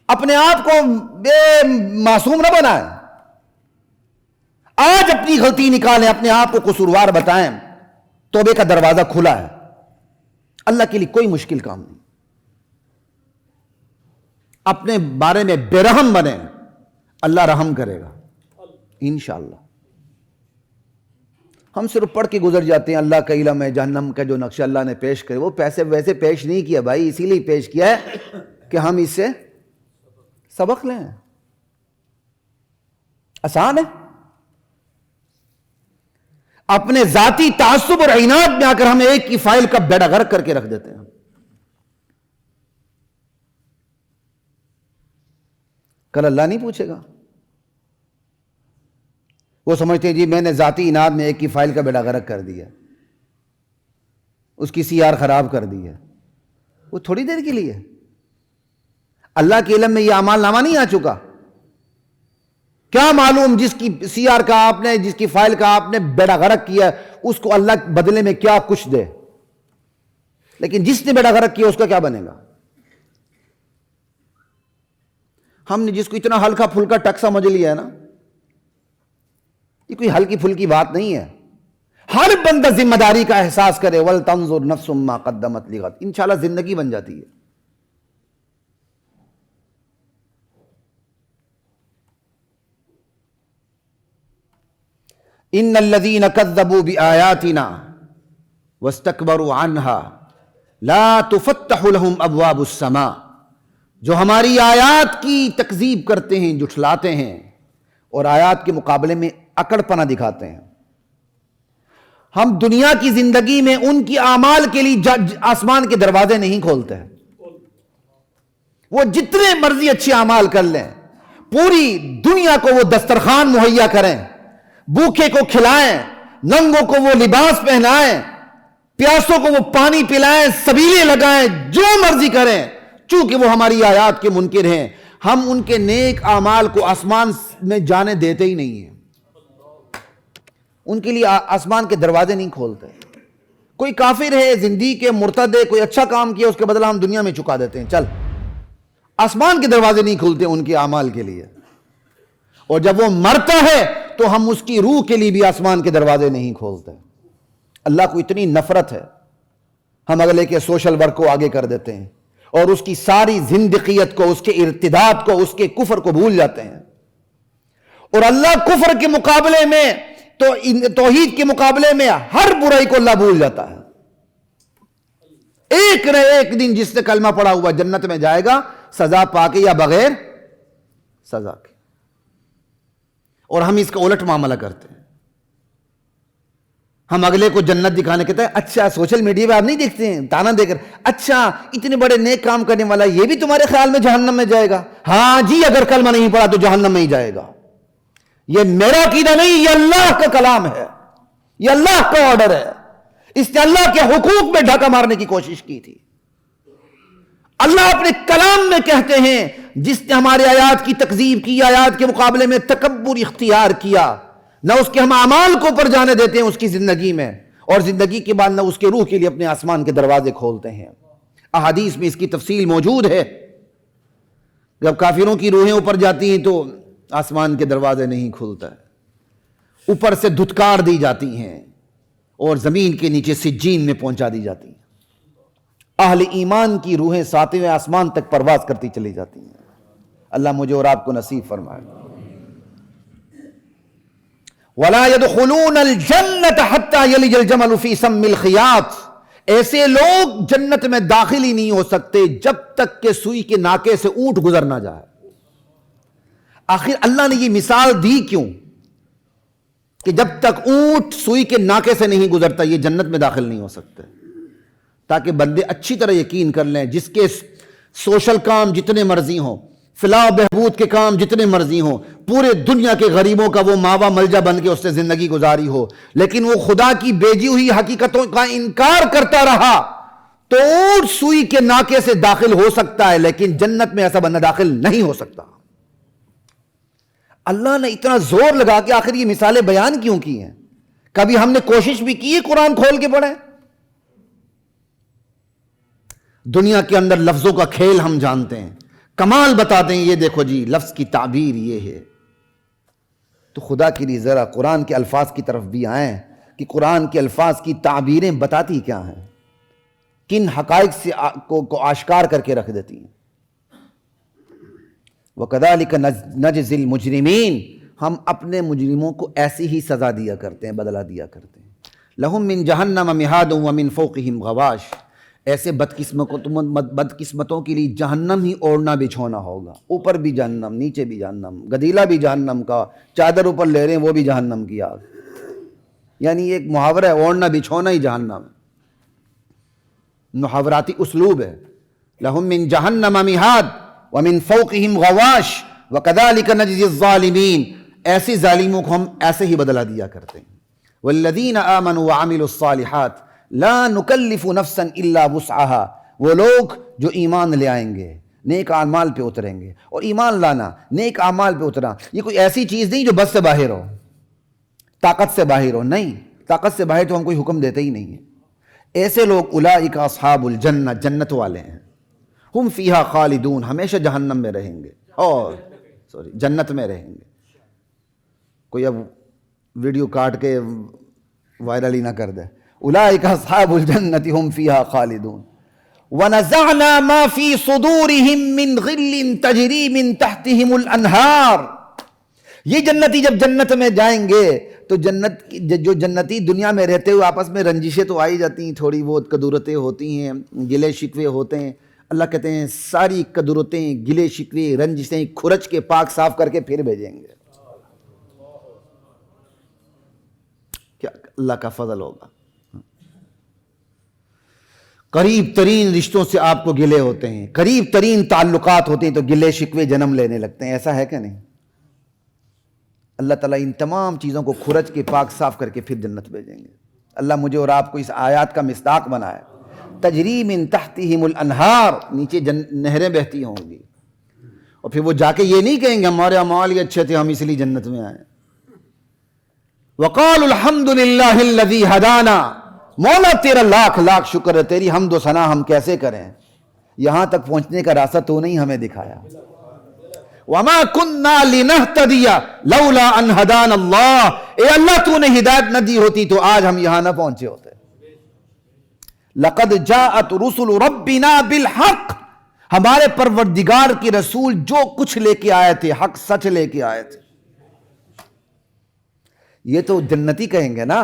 اپنے آپ کو بے معصوم نہ بنائیں. آج اپنی غلطی نکالیں, اپنے آپ کو قصوروار بتائیں. توبے کا دروازہ کھلا ہے. اللہ کے لیے کوئی مشکل کام نہیں. اپنے بارے میں بے رحم بنیں, اللہ رحم کرے گا انشاءاللہ. ہم صرف پڑھ کے گزر جاتے ہیں اللہ کا علم ہے، جہنم کا جو نقشہ اللہ نے پیش کرے، وہ پیسے ویسے پیش نہیں کیا بھائی، اسی لیے پیش کیا ہے کہ ہم اس سے سبق لیں۔ آسان ہے؟ اپنے ذاتی تعصب اور عناد میں آ کر ہم ایک کی فائل کا بیڑا غرق کر کے رکھ دیتے ہیں۔ کل اللہ نہیں پوچھے گا۔ وہ سمجھتے ہیں جی میں نے ذاتی عناد میں ایک کی فائل کا بیڑا غرق کر دیا، اس کی سی آر خراب کر دی ہے، وہ تھوڑی دیر کے لیے، اللہ کے علم میں یہ اعمال نامہ نہیں آ چکا؟ کیا معلوم جس کی سی آر کا آپ نے، جس کی فائل کا آپ نے بیڑا غرق کیا اس کو اللہ بدلے میں کیا کچھ دے، لیکن جس نے بیڑا غرق کیا اس کا کیا بنے گا؟ ہم نے جس کو اتنا ہلکا پھلکا ٹک سمجھ لیا ہے نا، یہ کوئی ہلکی پھلکی بات نہیں ہے۔ ہر بندہ ذمہ داری کا احساس کرے، وَلْتَنظُرْ نَفْسٌ مَّا قَدَّمَتْ لِغَدٍ، انشاءاللہ زندگی بن جاتی ہے۔ ان الذين كذبوا بآياتنا واستكبروا عنها لا تفتح لهم ابواب السماء، جو ہماری آیات کی تکذیب کرتے ہیں، جھٹلاتے ہیں اور آیات کے مقابلے میں اکڑ پنا دکھاتے ہیں، ہم دنیا کی زندگی میں ان کی اعمال کے لیے آسمان کے دروازے نہیں کھولتے ہیں۔ وہ جتنے مرضی اچھے اعمال کر لیں، پوری دنیا کو وہ دسترخوان مہیا کریں، بھوکے کو کھلائیں، ننگوں کو وہ لباس پہنائیں، پیاسوں کو وہ پانی پلائیں، سبیلے لگائیں، جو مرضی کریں، چونکہ وہ ہماری آیات کے منکر ہیں، ہم ان کے نیک اعمال کو آسمان میں جانے دیتے ہی نہیں ہیں، ان کے لیے آسمان کے دروازے نہیں کھولتے۔ کوئی کافر ہے، زندگی کے مرتد ہے، کوئی اچھا کام کیا، اس کے بدلہ ہم دنیا میں چکا دیتے ہیں، چل، آسمان کے دروازے نہیں کھلتے ان کے اعمال کے لیے، اور جب وہ مرتا ہے تو ہم اس کی روح کے لیے بھی آسمان کے دروازے نہیں کھولتے۔ اللہ کو اتنی نفرت ہے، ہم اگلے کے سوشل ورک کو آگے کر دیتے ہیں اور اس کی ساری زندقیت کو، اس کے ارتداد کو، اس کے کفر کو بھول جاتے ہیں، اور اللہ کفر کے مقابلے میں تو توحید کے مقابلے میں ہر برائی کو اللہ بھول جاتا ہے۔ ایک نہ ایک دن جس نے کلمہ پڑھا ہوا جنت میں جائے گا، سزا پا کے یا بغیر سزا کے، اور ہم اس کا الٹ معاملہ کرتے ہیں۔ ہم اگلے کو جنت دکھانے کہتے ہیں، اچھا سوشل میڈیا پہ آپ نہیں دیکھتے ہیں تانا دے کر، اچھا اتنے بڑے نیک کام کرنے والا یہ بھی تمہارے خیال میں جہنم میں جائے گا؟ ہاں جی، اگر کلمہ نہیں پڑھا تو جہنم میں ہی جائے گا۔ یہ میرا عقیدہ نہیں، یہ اللہ کا کلام ہے، یہ اللہ کا آرڈر ہے۔ اس نے اللہ کے حقوق میں ڈھکا مارنے کی کوشش کی تھی۔ اللہ اپنے کلام میں کہتے ہیں، جس نے ہمارے آیات کی تکذیب کی، آیات کے مقابلے میں تکبر اختیار کیا، نہ اس کے ہم اعمال کو اوپر جانے دیتے ہیں اس کی زندگی میں، اور زندگی کے بعد نہ اس کے روح کے لیے اپنے آسمان کے دروازے کھولتے ہیں۔ احادیث میں اس کی تفصیل موجود ہے، جب کافروں کی روحیں اوپر جاتی ہیں تو آسمان کے دروازے نہیں کھلتا ہے، اوپر سے دھتکار دی جاتی ہیں اور زمین کے نیچے سجین میں پہنچا دی جاتی ہیں۔ اہل ایمان کی روحیں ساتویں آسمان تک پرواز کرتی چلی جاتی ہیں۔ اللہ مجھے اور آپ کو نصیب فرمائے۔ وَلَا يَدْخُلُونَ الْجَنَّةَ حَتَّى يَلِجَ الْجَمَلُ فِي سَمِّ الْخِيَاطِ، ایسے لوگ جنت میں داخل ہی نہیں ہو سکتے جب تک کہ سوئی کے ناکے سے اونٹ گزر نہ جائے۔ آخر اللہ نے یہ مثال دی کیوں کہ جب تک اونٹ سوئی کے ناکے سے نہیں گزرتا یہ جنت میں داخل نہیں ہو سکتے؟ تاکہ بندے اچھی طرح یقین کر لیں، جس کے سوشل کام جتنے مرضی ہوں، فلاح بہبود کے کام جتنے مرضی ہوں، پورے دنیا کے غریبوں کا وہ ماوا ملجا بن کے اس سے زندگی گزاری ہو، لیکن وہ خدا کی بھیجی ہوئی حقیقتوں کا انکار کرتا رہا تو اونٹ سوئی کے ناکے سے داخل ہو سکتا ہے، لیکن جنت میں ایسا بندہ داخل نہیں ہو سکتا۔ اللہ نے اتنا زور لگا کے آخر یہ مثالیں بیان کیوں کی ہیں؟ کبھی ہم نے کوشش بھی کی ہے قرآن کھول کے پڑھیں؟ دنیا کے اندر لفظوں کا کھیل ہم جانتے ہیں، کمال بتاتے ہیں، یہ دیکھو جی لفظ کی تعبیر یہ ہے، تو خدا کے لیے ذرا قرآن کے الفاظ کی طرف بھی آئیں کہ قرآن کے الفاظ کی تعبیریں بتاتی کیا ہیں، کن حقائق سے کو آشکار کر کے رکھ دیتی ہیں۔ وَكَذَلِكَ نَجْزِي الْمُجْرِمِينَ، ہم اپنے مجرموں کو ایسی ہی سزا دیا کرتے ہیں، بدلہ دیا کرتے ہیں۔ لہم من جہنم مہاد ومن فوقہم غواش، ایسے بدقسمتوں کے لیے جہنم ہی اوڑھنا بچھونا ہوگا، اوپر بھی جہنم نیچے بھی جہنم، گدیلا بھی جہنم کا، چادر اوپر لے رہے ہیں وہ بھی جہنم کی آگ، یعنی ایک محاورہ ہے، اوڑھنا بچھونا ہی جہنم، محاوراتی اسلوب ہے۔ لہم من جہنم مہاد ومن فوقہم غواش وکذالک نجزی الظالمین، ایسے ظالموں کو ہم ایسے ہی بدلہ دیا کرتے ہیں۔ والذین آمنوا وعملوا الصالحات لا نکلف نفسا الا وسعها، وہ لوگ جو ایمان لے آئیں گے، نیک اعمال پہ اتریں گے، اور ایمان لانا، نیک اعمال پہ اترنا، یہ کوئی ایسی چیز نہیں جو بس سے باہر ہو، طاقت سے باہر ہو، نہیں، طاقت سے باہر تو ہم کوئی حکم دیتے ہی نہیں ہیں۔ ایسے لوگ اولئک اصحاب الجنہ، جنت والے ہیں، ہم فیہا خالدون، ہمیشہ جہنم میں رہیں گے، اور جنت میں رہیں گے۔ کوئی اب ویڈیو کاٹ کے وائرل ہی نہ کر دے، اولئک اصحاب الجنۃ ہم فیہا خالدون ونزعنا ما فی صدورہم من غل تجری من تحتہم الانہار، یہ جنتی جب جنت میں جائیں گے تو جو جنتی دنیا میں رہتے ہوئے آپس میں رنجشیں تو آئی جاتی ہیں، تھوڑی بہت کدورتیں ہوتی ہیں، گلے شکوے ہوتے ہیں، اللہ کہتے ہیں ساری کدورتیں، گلے شکوے، رنجشیں کھرچ کے پاک صاف کر کے پھر بھیجیں گے۔ کیا اللہ کا فضل ہوگا۔ قریب ترین رشتوں سے آپ کو گلے ہوتے ہیں، قریب ترین تعلقات ہوتے ہیں تو گلے شکوے جنم لینے لگتے ہیں، ایسا ہے کہ نہیں؟ اللہ تعالیٰ ان تمام چیزوں کو کھرچ کے پاک صاف کر کے پھر جنت بھیجیں گے۔ اللہ مجھے اور آپ کو اس آیات کا مصداق بنائے۔ تجری من تحتہم الانہار، نیچے نہریں بہتی ہوں گی، اور پھر وہ جا کے یہ نہیں کہیں گے ہمارے اعمال ہی اچھے تھے ہم اس لیے جنت میں آئے۔ وقالوا الحمد للہ الذی ہدانا، مولا تیرا لاکھ لاکھ شکر ہے، تیری حمد و ثنا ہم کیسے کریں، یہاں تک پہنچنے کا راستہ تو نہیں ہمیں دکھایا۔ وما كنا لنهتدي لولا ان هدانا اللہ، اے اللہ تو نے ہدایت نہ دی ہوتی تو آج ہم یہاں نہ پہنچے ہوتے۔ لقد جاءت رسل ربنا بالحق، ہمارے پروردگار کے رسول جو کچھ لے کے آئے تھے حق سچ لے کے آئے تھے۔ یہ تو جنتی کہیں گے نا،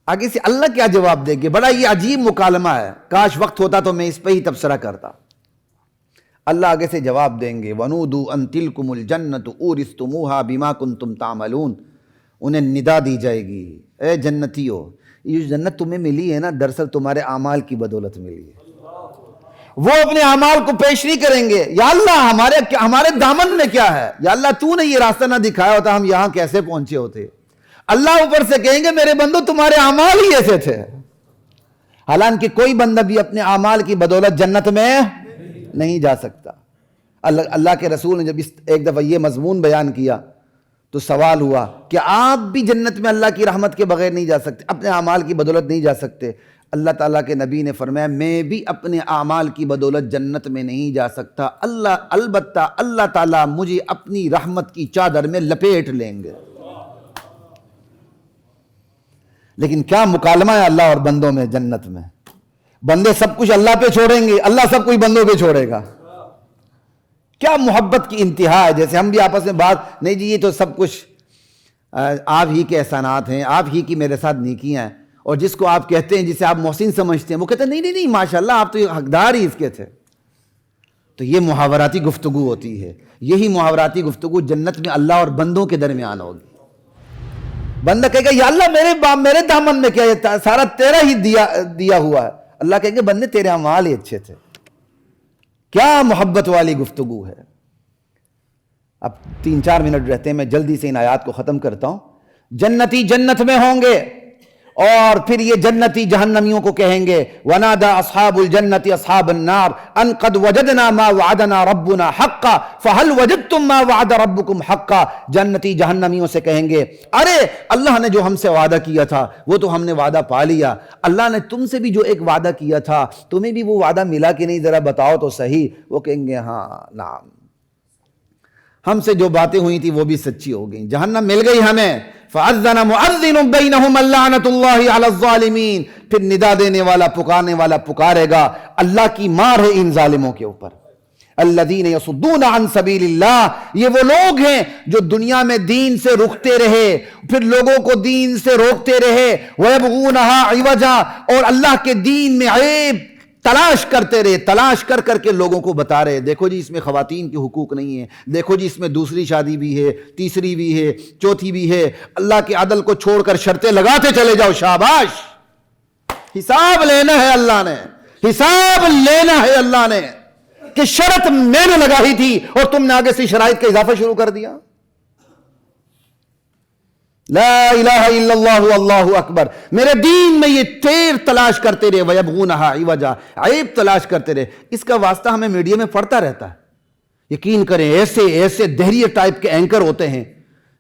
آگے سے اللہ کیا جواب دیں گے؟ بڑا یہ عجیب مکالمہ ہے، کاش وقت ہوتا تو میں اس پہ ہی تبصرہ کرتا۔ اللہ آگے سے جواب دیں گے وَنُودُوا أَن تِلْكُمُ الْجَنَّةُ أُورِثْتُمُوهَا بِمَا كُنْتُمْ تَعْمَلُونَ، انہیں ندا دی جائے گی، اے جنتیو، یہ جو جنت تمہیں ملی ہے نا دراصل تمہارے اعمال کی بدولت ملی ہے۔ وہ اپنے اعمال کو پیش نہیں کریں گے، یا اللہ ہمارے دامن میں کیا ہے، یا اللہ تو نے یہ راستہ نہ دکھایا ہوتا ہم یہاں کیسے پہنچے ہوتے۔ اللہ اوپر سے کہیں گے میرے بندو تمہارے اعمال ہی ایسے تھے، حالانکہ کوئی بندہ بھی اپنے اعمال کی بدولت جنت میں نہیں جا سکتا۔ اللہ کے رسول نے جب ایک دفعہ یہ مضمون بیان کیا تو سوال ہوا کہ آپ بھی جنت میں اللہ کی رحمت کے بغیر نہیں جا سکتے، اپنے اعمال کی بدولت نہیں جا سکتے؟ اللہ تعالیٰ کے نبی نے فرمایا میں بھی اپنے اعمال کی بدولت جنت میں نہیں جا سکتا، البتہ اللہ تعالیٰ مجھے اپنی رحمت کی چادر میں لپیٹ لیں گے۔ لیکن کیا مکالمہ ہے اللہ اور بندوں میں جنت میں، بندے سب کچھ اللہ پہ چھوڑیں گے، اللہ سب کچھ بندوں پہ چھوڑے گا۔ کیا محبت کی انتہا ہے، جیسے ہم بھی آپس میں بات نہیں جی یہ تو سب کچھ آپ ہی کے احسانات ہیں، آپ ہی کی میرے ساتھ نیکیاں ہیں، اور جس کو آپ کہتے ہیں جسے آپ محسن سمجھتے ہیں وہ کہتے ہیں نہیں نہیں نہیں ماشاءاللہ آپ تو حقدار ہی اس کے تھے۔ تو یہ محاوراتی گفتگو ہوتی ہے، یہی محاوراتی گفتگو جنت میں اللہ اور بندوں کے درمیان ہوگی۔ بندہ کہے گا یا اللہ میرے دامن میں کیا ہے، سارا تیرا ہی دیا ہوا ہے۔ اللہ کہیں گے بندے تیرے اعمال ہی اچھے تھے۔ کیا محبت والی گفتگو ہے۔ اب 3-4 منٹ رہتے ہیں، میں جلدی سے ان آیات کو ختم کرتا ہوں۔ جنتی جنت میں ہوں گے، اور پھر یہ جنتی جہنمیوں کو کہیں گے وَنَادَى أَصْحَابُ الْجَنَّةِ أَصْحَابَ النَّارِ أَنْ قَدْ وَجَدْنَا مَا وَعَدَنَا رَبُّنَا حَقًّا فَهَلْ وَجَدْتُمْ مَا وَعَدَ رَبُّكُمْ حَقًّا، جنتی جہنمیوں سے کہیں گے ارے اللہ نے جو ہم سے وعدہ کیا تھا وہ تو ہم نے وعدہ پا لیا، اللہ نے تم سے بھی جو ایک وعدہ کیا تھا تمہیں بھی وہ وعدہ ملا کہ نہیں، ذرا بتاؤ تو صحیح۔ وہ کہیں گے ہاں نعم، ہم سے جو باتیں ہوئی تھی وہ بھی سچی ہو گئیں، جہنم مل گئی ہمیں۔ فَأَذَّنَ مُؤَذِّنٌ بَيْنَهُمْ اللَّعْنَةُ اللَّهِ عَلَى الظَّالِمِينَ، پھر ندا دینے والا پکارنے والا پکارے گا اللہ کی مار ہے ان ظالموں کے اوپر۔ الذین یصدون عن سبیل اللہ، یہ وہ لوگ ہیں جو دنیا میں دین سے رکتے رہے، پھر لوگوں کو دین سے روکتے رہے، وَيَبْغُونَهَا عِوَجًا، اور اللہ کے دین میں عیب تلاش کرتے رہے، تلاش کر کر کے لوگوں کو بتا رہے، دیکھو جی اس میں خواتین کے حقوق نہیں ہیں، دیکھو جی اس میں دوسری شادی بھی ہے، تیسری بھی ہے، چوتھی بھی ہے، اللہ کے عدل کو چھوڑ کر شرطیں لگاتے چلے جاؤ، شاباش، حساب لینا ہے اللہ نے، حساب لینا ہے اللہ نے، کہ شرط میں نے لگائی تھی اور تم نے آگے سے شرائط کا اضافہ شروع کر دیا۔ لا الہ الا اللہ واللہ اکبر، میرے دین میں یہ ٹیر تلاش کرتے رہے، وَيَبْغُونَهَا عِوَجًا، عیب تلاش کرتے رہے۔ اس کا واسطہ ہمیں میڈیا میں پڑتا رہتا ہے، یقین کریں ایسے دہریہ ٹائپ کے اینکر ہوتے ہیں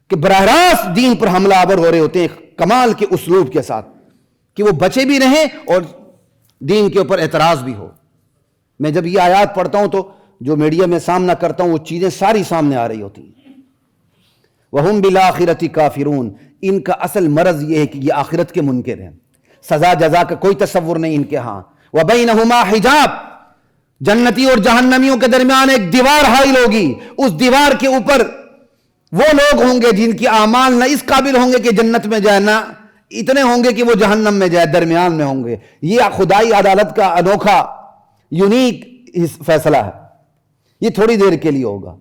کہ براہ راست دین پر حملہ آور ہو رہے ہوتے ہیں کمال کے اسلوب کے ساتھ، کہ وہ بچے بھی رہیں اور دین کے اوپر اعتراض بھی ہو۔ میں جب یہ آیات پڑھتا ہوں تو جو میڈیا میں سامنا کرتا ہوں وہ چیزیں ساری سامنے آ رہی ہوتی ہیں۔ وَهُمْ بِالْآخِرَةِ كَافِرُونَ، ان کا اصل مرض یہ ہے کہ یہ آخرت کے منکر ہیں، سزا جزا کا کوئی تصور نہیں ان کے ہاں۔ وَبَيْنَهُمَا حِجَاب، جنتی اور جہنمیوں کے درمیان ایک دیوار حائل ہوگی، اس دیوار کے اوپر وہ لوگ ہوں گے جن کی اعمال نہ اس قابل ہوں گے کہ جنت میں جائے، نہ اتنے ہوں گے کہ وہ جہنم میں جائے، درمیان میں ہوں گے۔ یہ خدائی عدالت کا انوکھا یونیک فیصلہ ہے، یہ تھوڑی دیر کے لیے ہوگا۔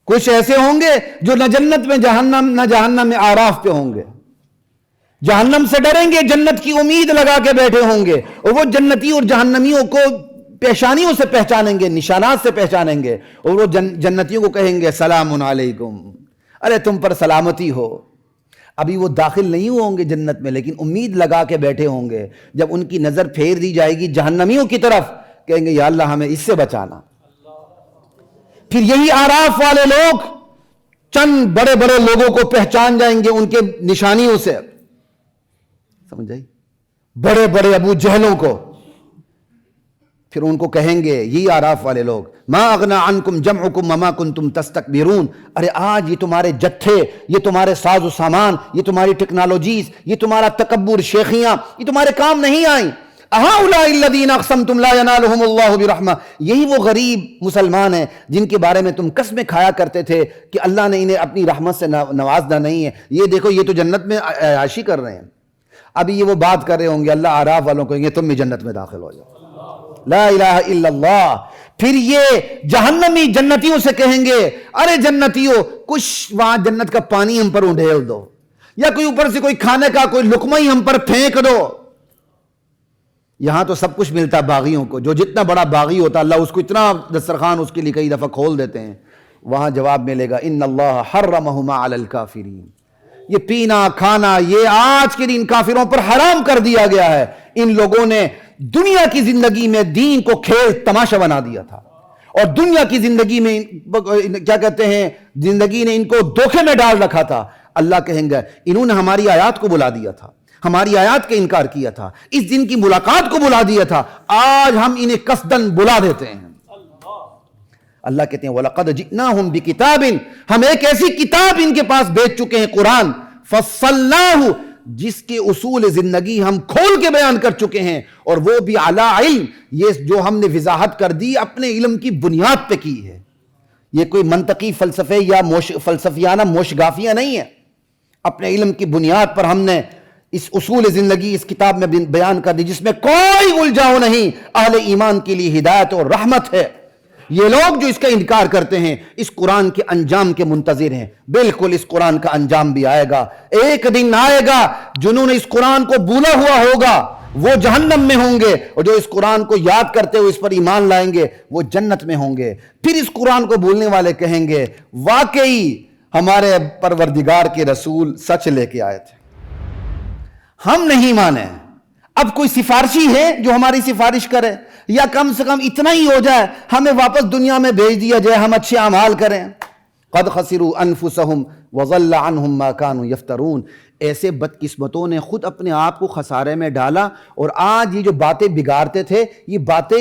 کچھ ایسے ہوں گے جو نہ جنت میں جہنم، نہ جہنم میں آراف پہ ہوں گے، جہنم سے ڈریں گے، جنت کی امید لگا کے بیٹھے ہوں گے، اور وہ جنتی اور جہنمیوں کو پیشانیوں سے پہچانیں گے، نشانات سے پہچانیں گے، اور وہ جنتیوں کو کہیں گے سلام علیکم، ارے تم پر سلامتی ہو۔ ابھی وہ داخل نہیں ہوں گے جنت میں، لیکن امید لگا کے بیٹھے ہوں گے۔ جب ان کی نظر پھیر دی جائے گی جہنمیوں کی طرف، کہیں گے یا اللہ ہمیں اس سے بچانا۔ پھر یہی آراف والے لوگ چند بڑے بڑے لوگوں کو پہچان جائیں گے ان کے نشانیوں سے، سمجھ آئی، بڑے بڑے ابو جہلوں کو، پھر ان کو کہیں گے یہی آراف والے لوگ، ما اغنا عنکم جمعکم وما کنتم تستکبرون، ارے آج یہ تمہارے جتھے، یہ تمہارے ساز و سامان، یہ تمہاری ٹیکنالوجیز، یہ تمہارا تکبر، شیخیاں، یہ تمہارے کام نہیں آئیں۔ اہؤلاء الذین اقسمتم لا ینالہم اللہ برحمہ، یہی وہ غریب مسلمان ہیں جن کے بارے میں تم قسمیں کھایا کرتے تھے کہ اللہ نے انہیں اپنی رحمت سے نوازنا نہیں ہے، یہ دیکھو یہ تو جنت میں عیاشی کر رہے ہیں۔ ابھی یہ وہ بات کر رہے ہوں گے، اللہ آراف والوں کو کہیں گے تم بھی جنت میں داخل ہو جاؤ، لا الہ الا اللہ۔ پھر یہ جہنمی جنتیوں سے کہیں گے ارے جنتیوں کچھ وہاں جنت کا پانی ہم پر اڈھیل دو، یا کوئی اوپر سے کوئی کھانے کا کوئی لقمہ ہی ہم پر پھینک دو۔ یہاں تو سب کچھ ملتا باغیوں کو، جو جتنا بڑا باغی ہوتا اللہ اس کو اتنا دسترخوان اس کے لیے کئی دفعہ کھول دیتے ہیں، وہاں جواب ملے گا ان اللہ حرمہما علی الکافرین، یہ پینا کھانا یہ آج کے دن کافروں پر حرام کر دیا گیا ہے۔ ان لوگوں نے دنیا کی زندگی میں دین کو کھیل تماشا بنا دیا تھا، اور دنیا کی زندگی میں کیا کہتے ہیں، زندگی نے ان کو دھوکے میں ڈال رکھا تھا۔ اللہ کہیں گے انہوں نے ہماری آیات کو بلا دیا تھا، ہماری آیات کا انکار کیا تھا، اس دن کی ملاقات کو بلا دیا تھا، آج ہم انہیں قصدن بلا دیتے ہیں۔ اللہ کہتے ہیں وَلَقَدْ جِئْنَاهُمْ بِكِتَابٍ، ہم ایک ایسی کتاب ان کے پاس بھیج چکے ہیں، قرآن، فَصَّلْنَاهُ، جس کے اصول زندگی ہم کھول کے بیان کر چکے ہیں، اور وہ بھی علی علم، یہ جو ہم نے وضاحت کر دی اپنے علم کی بنیاد پہ کی ہے، یہ کوئی منطقی فلسفے یا فلسفیانہ موشگافیاں نہیں ہیں، اپنے علم کی بنیاد پر ہم نے اس اصول زندگی اس کتاب میں بیان کر دی، جس میں کوئی الجھاؤ نہیں، اہل ایمان کے لیے ہدایت اور رحمت ہے۔ یہ لوگ جو اس کا انکار کرتے ہیں اس قرآن کے انجام کے منتظر ہیں، بالکل اس قرآن کا انجام بھی آئے گا، ایک دن آئے گا جنہوں نے اس قرآن کو بھولا ہوا ہوگا وہ جہنم میں ہوں گے، اور جو اس قرآن کو یاد کرتے ہوئے اس پر ایمان لائیں گے وہ جنت میں ہوں گے۔ پھر اس قرآن کو بھولنے والے کہیں گے واقعی ہمارے پروردگار کے رسول سچ لے کے آئے تھے، ہم نہیں مانے، اب کوئی سفارشی ہے جو ہماری سفارش کرے، یا کم سے کم اتنا ہی ہو جائے ہمیں واپس دنیا میں بھیج دیا جائے، ہم اچھے اعمال کریں۔ قد خسروا انفسهم وضل عنهم ما كانوا يفترون، ایسے بدقسمتوں نے خود اپنے آپ کو خسارے میں ڈالا، اور آج یہ جو باتیں بگاڑتے تھے یہ باتیں